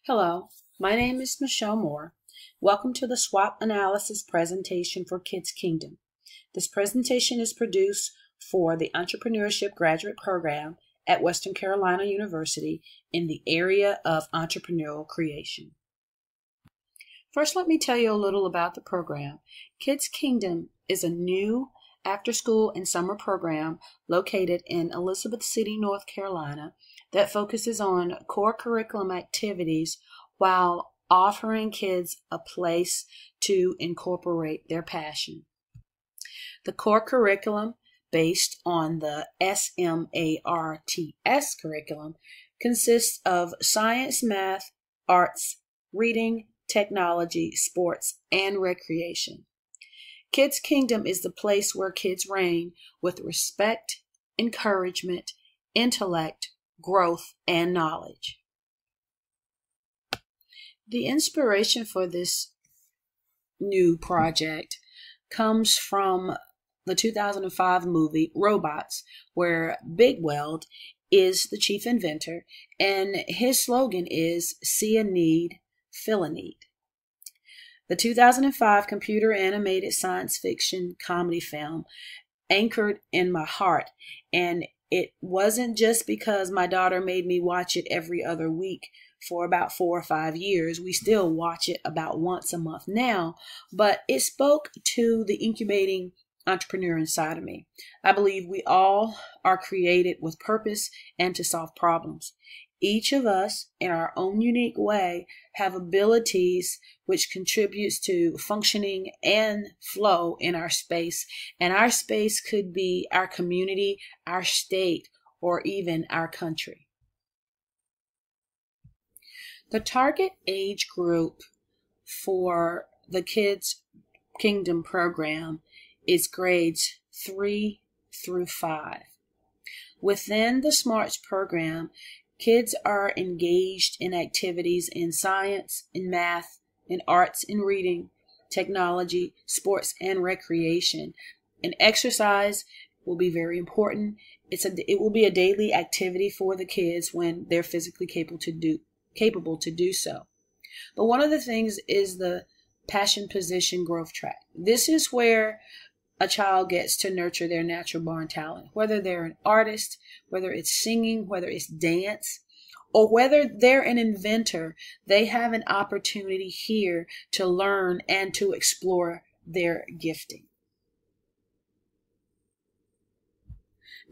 Hello, my name is Michelle Moore. Welcome to the SWOT Analysis presentation for KIDZ Kingdom. This presentation is produced for the Entrepreneurship Graduate Program at Western Carolina University in the area of entrepreneurial creation. First, let me tell you a little about the program. KIDZ Kingdom is a new after-school and summer program located in Elizabeth City, North Carolina, that focuses on core curriculum activities while offering kids a place to incorporate their passion. The core curriculum, based on the SMARTS curriculum, consists of science, math, arts, reading, technology, sports, and recreation. KIDZ Kingdom is the place where kids reign with respect, encouragement, intellect, growth, and knowledge. The inspiration for this new project comes from the 2005 movie Robots, where Big Weld is the chief inventor, and his slogan is "See a need, fill a need." The 2005 computer animated science fiction comedy film anchored in my heart, and it wasn't just because my daughter made me watch it every other week for about 4 or 5 years. We still watch it about once a month now, but it spoke to the incubating entrepreneur inside of me. I believe we all are created with purpose and to solve problems. Each of us, in our own unique way, have abilities which contributes to functioning and flow in our space. And our space could be our community, our state, or even our country. The target age group for the KIDZ Kingdom program is grades 3 through 5. Within the SMARTS program, kids are engaged in activities in science, in math, in arts, in reading, technology, sports, and recreation. And exercise will be very important. It will be a daily activity for the kids when they're physically capable to do so. But one of the things is the passion position growth track. This is where a child gets to nurture their natural born talent, whether they're an artist, whether it's singing, whether it's dance, or whether they're an inventor. They have an opportunity here to learn and to explore their gifting.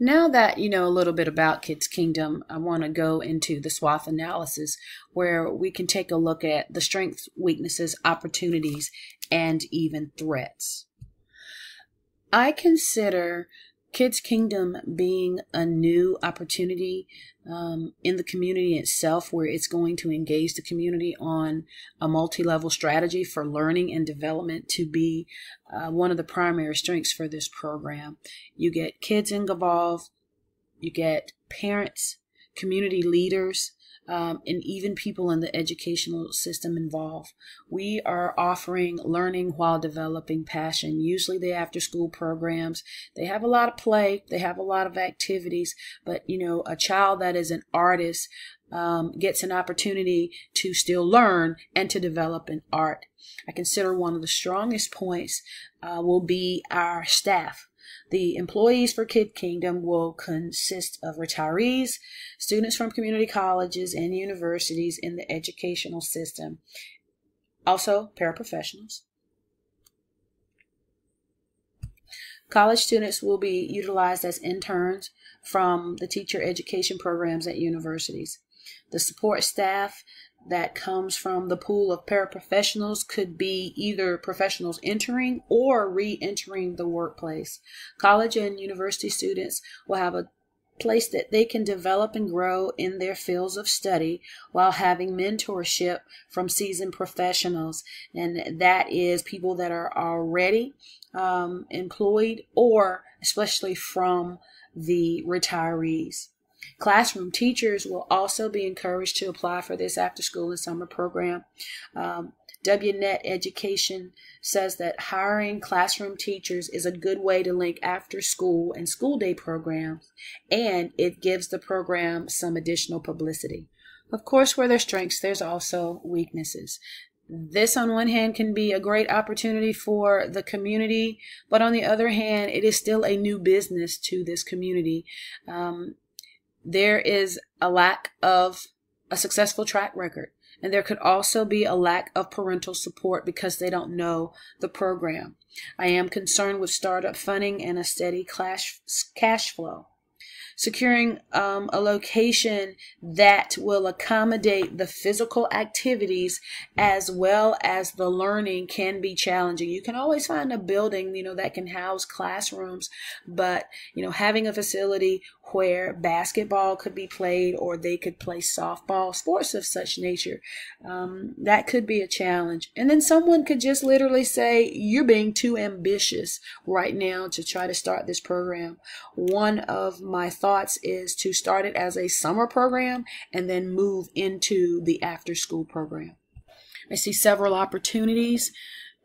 Now that you know a little bit about KIDZ Kingdom, I want to go into the SWOT analysis, where we can take a look at the strengths, weaknesses, opportunities, and even threats. I consider KIDZ Kingdom being a new opportunity in the community itself, where it's going to engage the community on a multi-level strategy for learning and development to be one of the primary strengths for this program. You get kids involved, you get parents, community leaders, and even people in the educational system involved. We are offering learning while developing passion. Usually the after-school programs, they have a lot of play, they have a lot of activities, but a child that is an artist gets an opportunity to still learn and to develop in art. I consider one of the strongest points will be our staff. The employees for KIDZ Kingdom will consist of retirees, students from community colleges and universities in the educational system, also paraprofessionals. College students will be utilized as interns from the teacher education programs at universities. The support staff that comes from the pool of paraprofessionals could be either professionals entering or re-entering the workplace. College and university students will have a place that they can develop and grow in their fields of study while having mentorship from seasoned professionals, and that is people that are already employed, or especially from the retirees. Classroom teachers will also be encouraged to apply for this after-school and summer program. WNET Education says that hiring classroom teachers is a good way to link after-school and school day programs, and it gives the program some additional publicity. Of course, where there's strengths, there's also weaknesses. This, on one hand, can be a great opportunity for the community, but on the other hand, it is still a new business to this community. There is a lack of a successful track record, and there could also be a lack of parental support because they don't know the program. I am concerned with startup funding and a steady cash flow. Securing a location that will accommodate the physical activities as well as the learning can be challenging. You can always find a building, that can house classrooms, but, having a facility where basketball could be played or they could play softball, sports of such nature, that could be a challenge. And then someone could just literally say, you're being too ambitious right now to try to start this program. One of my thoughts is to start it as a summer program and then move into the after school program. I see several opportunities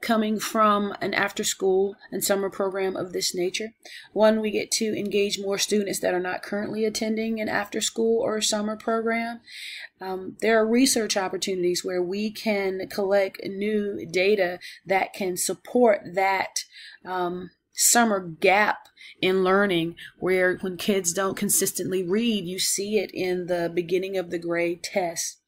coming from an after school and summer program of this nature. One, we get to engage more students that are not currently attending an after school or summer program. There are research opportunities where we can collect new data that can support that summer gap in learning, where when kids don't consistently read, you see it in the beginning of the grade test.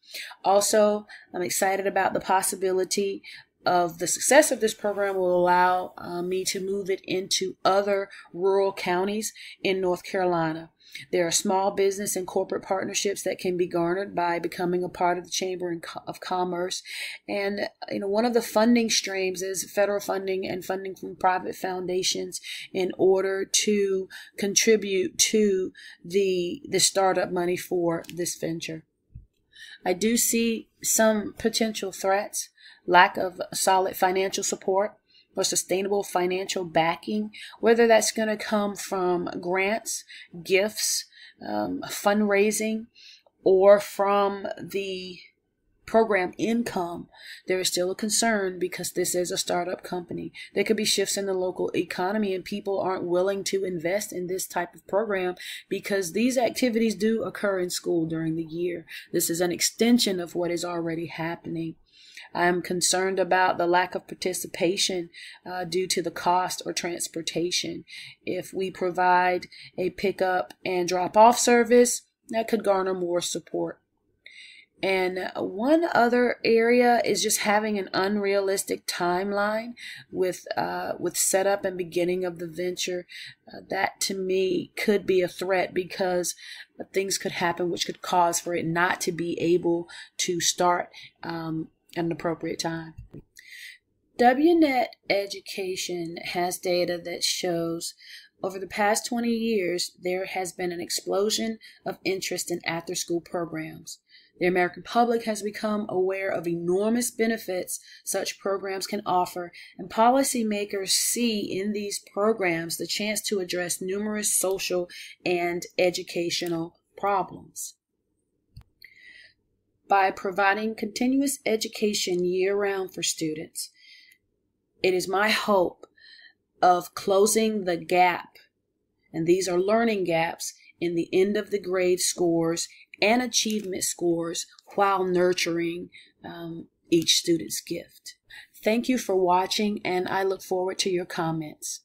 Also, I'm excited about the possibility of the success of this program will allow me to move it into other rural counties in North Carolina. There are small business and corporate partnerships that can be garnered by becoming a part of the Chamber of Commerce. And one of the funding streams is federal funding and funding from private foundations in order to contribute to the startup money for this venture. I do see some potential threats: lack of solid financial support or sustainable financial backing, whether that's going to come from grants, gifts, fundraising, or from the program income. There is still a concern because this is a startup company. There could be shifts in the local economy and people aren't willing to invest in this type of program because these activities do occur in school during the year. This is an extension of what is already happening. I'm concerned about the lack of participation due to the cost or transportation. If we provide a pickup and drop-off service, that could garner more support. And one other area is just having an unrealistic timeline with setup and beginning of the venture. That to me could be a threat because things could happen which could cause for it not to be able to start at an appropriate time. WNET Education has data that shows over the past 20 years, there has been an explosion of interest in after-school programs. The American public has become aware of enormous benefits such programs can offer, and policymakers see in these programs the chance to address numerous social and educational problems. By providing continuous education year-round for students, it is my hope of closing the gap, and these are learning gaps, in the end of the grade scores and achievement scores while nurturing each student's gift. Thank you for watching, and I look forward to your comments.